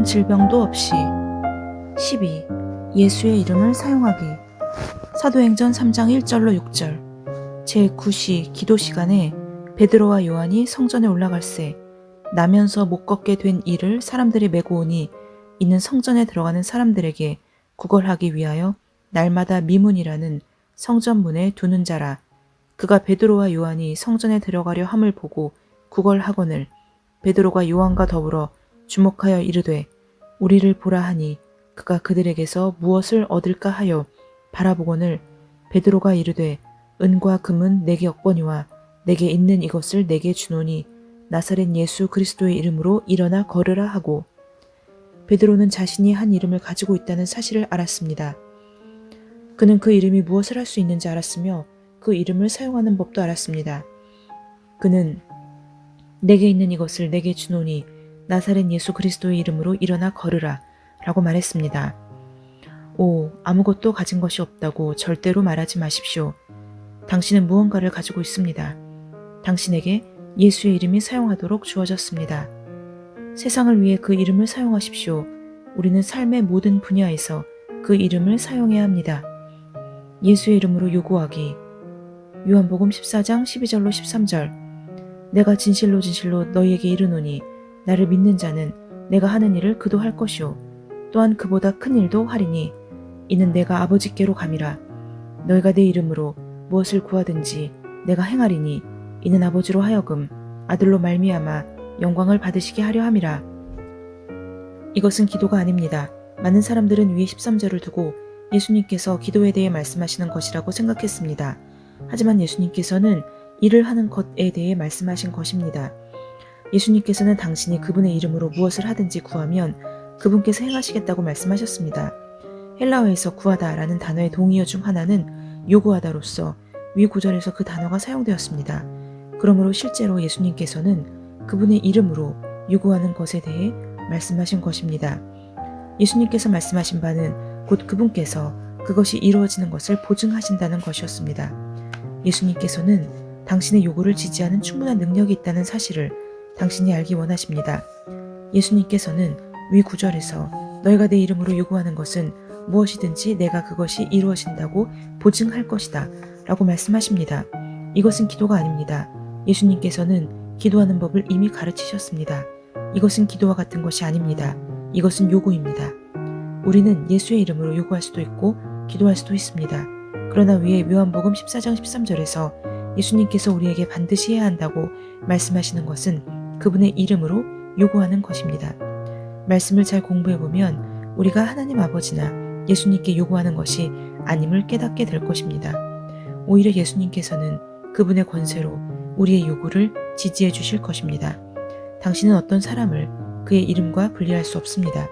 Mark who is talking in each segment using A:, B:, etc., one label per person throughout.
A: 아무 질병도 없이. 12. 예수의 이름을 사용하기. 사도행전 3장 1절로 6절. 제9시 기도 시간에 베드로와 요한이 성전에 올라갈새 나면서 못 걷게 된 이를 사람들이 메고 오니 이는 성전에 들어가는 사람들에게 구걸하기 위하여 날마다 미문이라는 성전문에 두는 자라. 그가 베드로와 요한이 성전에 들어가려 함을 보고 구걸하거늘 베드로가 요한과 더불어 주목하여 이르되 우리를 보라 하니 그가 그들에게서 무엇을 얻을까 하여 바라보거늘 베드로가 이르되 은과 금은 내게 없거니와 내게 있는 이것을 내게 주노니 나사렛 예수 그리스도의 이름으로 일어나 걸으라 하고. 베드로는 자신이 한 이름을 가지고 있다는 사실을 알았습니다. 그는 그 이름이 무엇을 할 수 있는지 알았으며 그 이름을 사용하는 법도 알았습니다. 그는 내게 있는 이것을 내게 주노니 나사렛 예수 그리스도의 이름으로 일어나 걸으라 라고 말했습니다. 아무것도 가진 것이 없다고 절대로 말하지 마십시오. 당신은 무언가를 가지고 있습니다. 당신에게 예수의 이름이 사용하도록 주어졌습니다. 세상을 위해 그 이름을 사용하십시오. 우리는 삶의 모든 분야에서 그 이름을 사용해야 합니다. 예수의 이름으로 요구하기. 요한복음 14장 12절로 13절. 내가 진실로 진실로 너희에게 이르노니 나를 믿는 자는 내가 하는 일을 그도 할 것이요 또한 그보다 큰 일도 하리니 이는 내가 아버지께로 감이라. 너희가 내 이름으로 무엇을 구하든지 내가 행하리니 이는 아버지로 하여금 아들로 말미암아 영광을 받으시게 하려 함이라. 이것은 기도가 아닙니다. 많은 사람들은 위에 13절을 두고 예수님께서 기도에 대해 말씀하시는 것이라고 생각했습니다. 하지만 예수님께서는 일을 하는 것에 대해 말씀하신 것입니다. 예수님께서는 당신이 그분의 이름으로 무엇을 하든지 구하면 그분께서 행하시겠다고 말씀하셨습니다. 헬라어에서 구하다 라는 단어의 동의어 중 하나는 요구하다로서 위 구절에서 그 단어가 사용되었습니다. 그러므로 실제로 예수님께서는 그분의 이름으로 요구하는 것에 대해 말씀하신 것입니다. 예수님께서 말씀하신 바는 곧 그분께서 그것이 이루어지는 것을 보증하신다는 것이었습니다. 예수님께서는 당신의 요구를 지지하는 충분한 능력이 있다는 사실을 당신이 알기 원하십니다. 예수님께서는 위 구절에서 너희가 내 이름으로 요구하는 것은 무엇이든지 내가 그것이 이루어진다고 보증할 것이다 라고 말씀하십니다. 이것은 기도가 아닙니다. 예수님께서는 기도하는 법을 이미 가르치셨습니다. 이것은 기도와 같은 것이 아닙니다. 이것은 요구입니다. 우리는 예수의 이름으로 요구할 수도 있고 기도할 수도 있습니다. 그러나 위에 요한복음 14장 13절에서 예수님께서 우리에게 반드시 해야 한다고 말씀하시는 것은 그분의 이름으로 요구하는 것입니다. 말씀을 잘 공부해보면 우리가 하나님 아버지나 예수님께 요구하는 것이 아님을 깨닫게 될 것입니다. 오히려 예수님께서는 그분의 권세로 우리의 요구를 지지해 주실 것입니다. 당신은 어떤 사람을 그의 이름과 분리할 수 없습니다.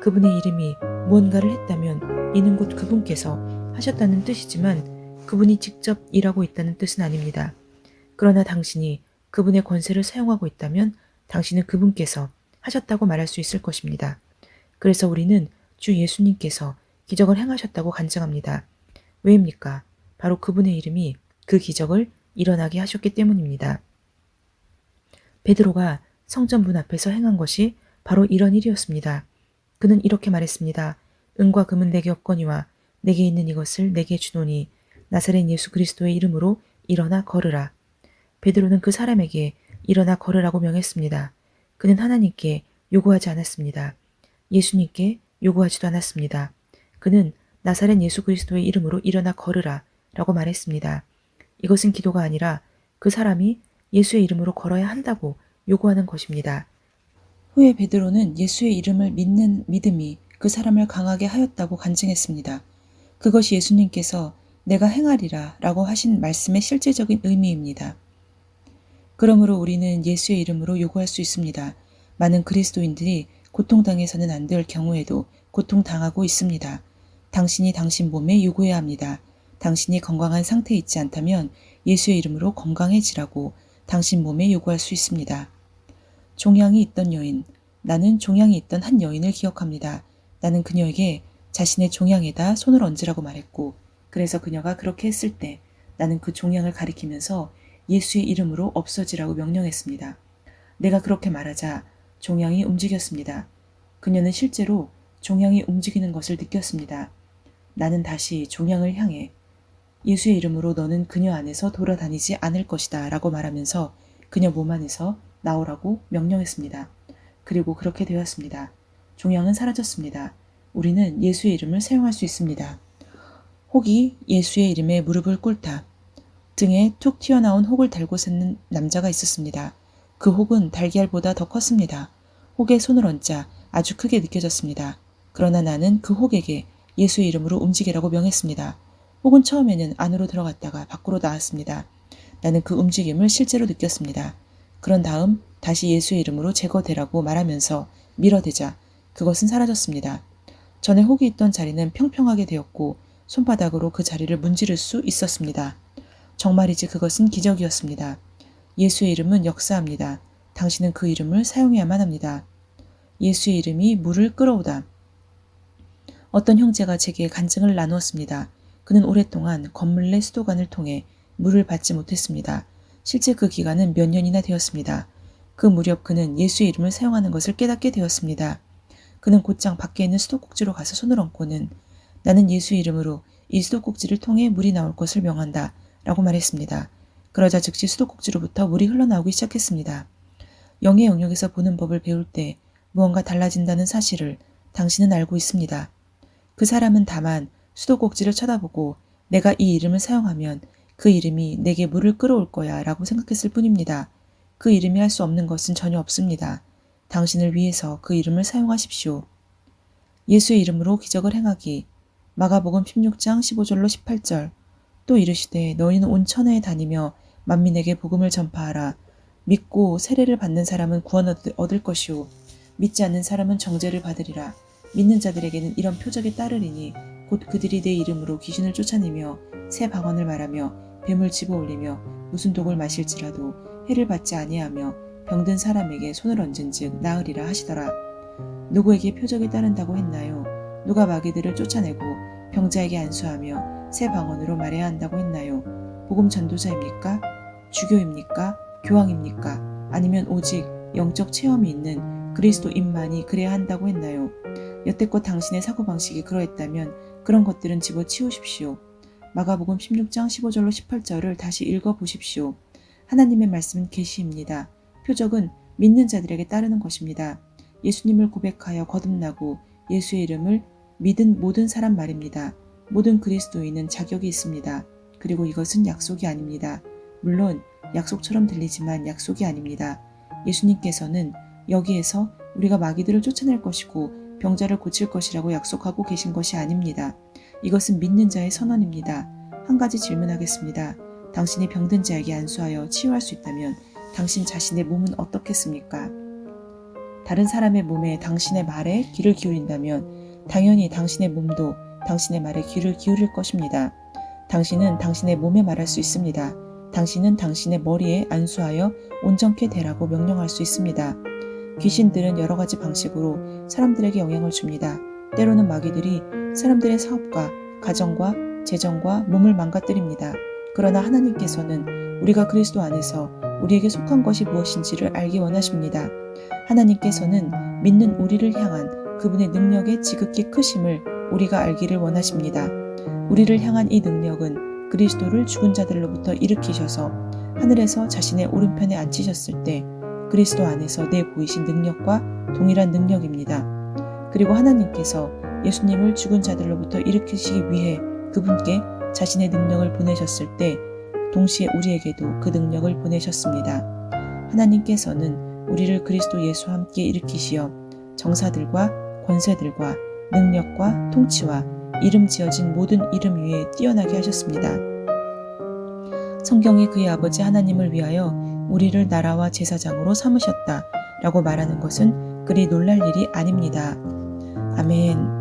A: 그분의 이름이 무언가를 했다면 이는 곧 그분께서 하셨다는 뜻이지만 그분이 직접 일하고 있다는 뜻은 아닙니다. 그러나 당신이 그분의 권세를 사용하고 있다면 당신은 그분께서 하셨다고 말할 수 있을 것입니다. 그래서 우리는 주 예수님께서 기적을 행하셨다고 간증합니다. 왜입니까? 바로 그분의 이름이 그 기적을 일어나게 하셨기 때문입니다. 베드로가 성전 문 앞에서 행한 것이 바로 이런 일이었습니다. 그는 이렇게 말했습니다. 은과 금은 내게 없거니와 내게 있는 이것을 내게 주노니 나사렛 예수 그리스도의 이름으로 일어나 걸으라. 베드로는 그 사람에게 일어나 걸으라고 명했습니다. 그는 하나님께 요구하지 않았습니다. 예수님께 요구하지도 않았습니다. 그는 나사렛 예수 그리스도의 이름으로 일어나 걸으라 라고 말했습니다. 이것은 기도가 아니라 그 사람이 예수의 이름으로 걸어야 한다고 요구하는 것입니다. 후에 베드로는 예수의 이름을 믿는 믿음이 그 사람을 강하게 하였다고 간증했습니다. 그것이 예수님께서 내가 행하리라 라고 하신 말씀의 실제적인 의미입니다. 그러므로 우리는 예수의 이름으로 요구할 수 있습니다. 많은 그리스도인들이 고통당해서는 안 될 경우에도 고통당하고 있습니다. 당신이 당신 몸에 요구해야 합니다. 당신이 건강한 상태에 있지 않다면 예수의 이름으로 건강해지라고 당신 몸에 요구할 수 있습니다. 종양이 있던 여인, 나는 종양이 있던 한 여인을 기억합니다. 나는 그녀에게 자신의 종양에다 손을 얹으라고 말했고, 그래서 그녀가 그렇게 했을 때 나는 그 종양을 가리키면서 예수의 이름으로 없어지라고 명령했습니다. 내가 그렇게 말하자 종양이 움직였습니다. 그녀는 실제로 종양이 움직이는 것을 느꼈습니다. 나는 다시 종양을 향해 예수의 이름으로 너는 그녀 안에서 돌아다니지 않을 것이다 라고 말하면서 그녀 몸 안에서 나오라고 명령했습니다. 그리고 그렇게 되었습니다. 종양은 사라졌습니다. 우리는 예수의 이름을 사용할 수 있습니다. 혹이 예수의 이름에 무릎을 꿇다. 등에 툭 튀어나온 혹을 달고 섰는 남자가 있었습니다. 그 혹은 달걀보다 더 컸습니다. 혹에 손을 얹자 아주 크게 느껴졌습니다. 그러나 나는 그 혹에게 예수의 이름으로 움직이라고 명했습니다. 혹은 처음에는 안으로 들어갔다가 밖으로 나왔습니다. 나는 그 움직임을 실제로 느꼈습니다. 그런 다음 다시 예수의 이름으로 제거되라고 말하면서 밀어대자 그것은 사라졌습니다. 전에 혹이 있던 자리는 평평하게 되었고 손바닥으로 그 자리를 문지를 수 있었습니다. 정말이지 그것은 기적이었습니다. 예수의 이름은 역사합니다. 당신은 그 이름을 사용해야만 합니다. 예수의 이름이 물을 끌어오다. 어떤 형제가 제게 간증을 나누었습니다. 그는 오랫동안 건물 내 수도관을 통해 물을 받지 못했습니다. 실제 그 기간은 몇 년이나 되었습니다. 그 무렵 그는 예수의 이름을 사용하는 것을 깨닫게 되었습니다. 그는 곧장 밖에 있는 수도꼭지로 가서 손을 얹고는 나는 예수의 이름으로 이 수도꼭지를 통해 물이 나올 것을 명한다 라고 말했습니다. 그러자 즉시 수도꼭지로부터 물이 흘러나오기 시작했습니다. 영의 영역에서 보는 법을 배울 때 무언가 달라진다는 사실을 당신은 알고 있습니다. 그 사람은 다만 수도꼭지를 쳐다보고 내가 이 이름을 사용하면 그 이름이 내게 물을 끌어올 거야 라고 생각했을 뿐입니다. 그 이름이 할 수 없는 것은 전혀 없습니다. 당신을 위해서 그 이름을 사용하십시오. 예수의 이름으로 기적을 행하기. 마가복음 16장 15절로 18절. 또 이르시되 너희는 온 천하에 다니며 만민에게 복음을 전파하라. 믿고 세례를 받는 사람은 구원 얻을 것이요 믿지 않는 사람은 정죄를 받으리라. 믿는 자들에게는 이런 표적이 따르리니 곧 그들이 내 이름으로 귀신을 쫓아내며 새 방언을 말하며 뱀을 집어올리며 무슨 독을 마실지라도 해를 받지 아니하며 병든 사람에게 손을 얹은즉 나으리라 하시더라. 누구에게 표적이 따른다고 했나요? 누가 마귀들을 쫓아내고 병자에게 안수하며 새 방언으로 말해야 한다고 했나요? 복음 전도자입니까? 주교입니까? 교황입니까? 아니면 오직 영적 체험이 있는 그리스도인만이 그래야 한다고 했나요? 여태껏 당신의 사고방식이 그러했다면 그런 것들은 집어치우십시오. 마가복음 16장 15절로 18절을 다시 읽어보십시오. 하나님의 말씀은 계시입니다. 표적은 믿는 자들에게 따르는 것입니다. 예수님을 고백하여 거듭나고 예수의 이름을 믿은 모든 사람 말입니다. 모든 그리스도인은 자격이 있습니다. 그리고 이것은 약속이 아닙니다. 물론 약속처럼 들리지만 약속이 아닙니다. 예수님께서는 여기에서 우리가 마귀들을 쫓아낼 것이고 병자를 고칠 것이라고 약속하고 계신 것이 아닙니다. 이것은 믿는 자의 선언입니다. 한 가지 질문하겠습니다. 당신이 병든 자에게 안수하여 치유할 수 있다면 당신 자신의 몸은 어떻겠습니까? 다른 사람의 몸에 당신의 말에 귀를 기울인다면 당연히 당신의 몸도 당신의 말에 귀를 기울일 것입니다. 당신은 당신의 몸에 말할 수 있습니다. 당신은 당신의 머리에 안수하여 온전케 되라고 명령할 수 있습니다. 귀신들은 여러 가지 방식으로 사람들에게 영향을 줍니다. 때로는 마귀들이 사람들의 사업과 가정과 재정과 몸을 망가뜨립니다. 그러나 하나님께서는 우리가 그리스도 안에서 우리에게 속한 것이 무엇인지를 알기 원하십니다. 하나님께서는 믿는 우리를 향한 그분의 능력의 지극히 크심을 우리가 알기를 원하십니다. 우리를 향한 이 능력은 그리스도를 죽은 자들로부터 일으키셔서 하늘에서 자신의 오른편에 앉히셨을 때 그리스도 안에서 내보이신 능력과 동일한 능력입니다. 그리고 하나님께서 예수님을 죽은 자들로부터 일으키시기 위해 그분께 자신의 능력을 보내셨을 때 동시에 우리에게도 그 능력을 보내셨습니다. 하나님께서는 우리를 그리스도 예수와 함께 일으키시어 정사들과 권세들과 능력과 통치와 이름 지어진 모든 이름 위에 뛰어나게 하셨습니다. 성경이 그의 아버지 하나님을 위하여 우리를 나라와 제사장으로 삼으셨다 라고 말하는 것은 그리 놀랄 일이 아닙니다. 아멘.